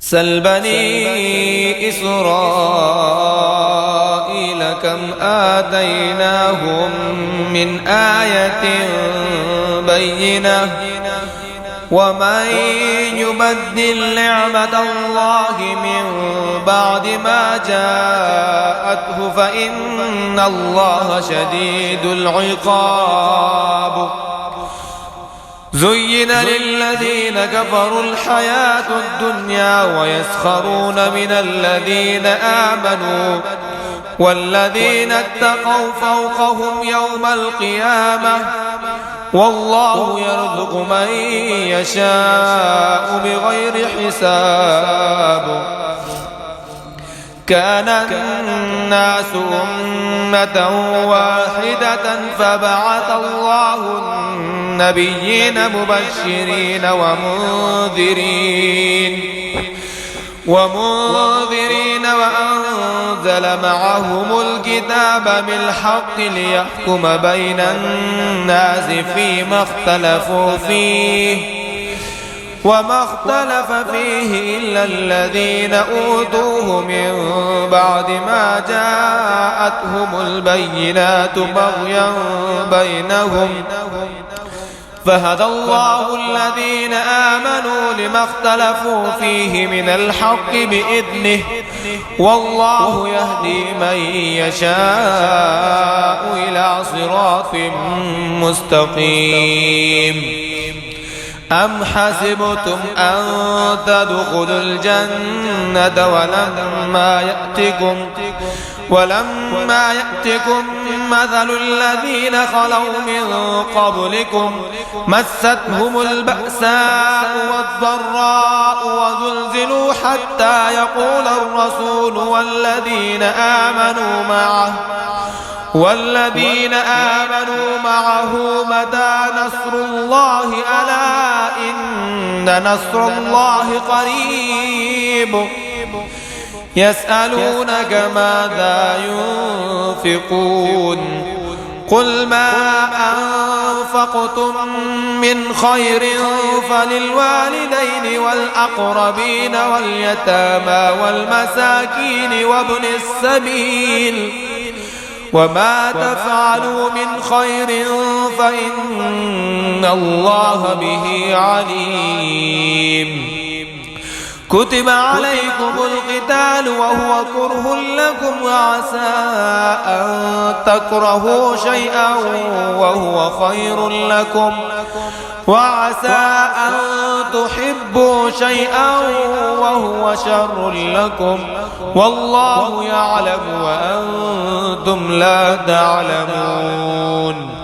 سل بني إسرائيل كم آتيناهم من آية بينة ومن يبدل نعمة الله من بعد ما جاءته فإن الله شديد العقاب. زين للذين كفروا الحياة الدنيا ويسخرون من الذين آمنوا والذين اتقوا فوقهم يوم القيامة والله يرزق من يشاء بغير حساب. كان الناس أمة واحدة فبعث الله النبيين مبشرين ومنذرين وأنزل معهم الكتاب بالحق ليحكم بين الناس فيما اختلفوا فيه وما اختلف فيه إلا الذين أوتوه من بعد ما جاءتهم البينات بغيا بينهم فهدى الله الذين آمنوا لما اختلفوا فيه من الحق بإذنه والله يهدي من يشاء إلى صراط مستقيم. أم حسبتم أن تدخلوا الجنة ولما يأتكم مثل الذين خلوا من قبلكم مستهم البأساء والضراء وزلزلوا حتى يقول الرسول والذين آمنوا معه متى نصر الله ألا إن نصر الله قريب. يسألونك ماذا ينفقون قل ما أنفقتم من خير فللوالدين والأقربين واليتامى والمساكين وابن السبيل وما تفعلوا من خير فإن الله به عليم. كتب عليكم القتال وهو كره لكم وعسى أن تكرهوا شيئا وهو خير لكم وعسى أن تحبوا شيئا وهو شر لكم والله يعلم وأنتم لا تعلمون.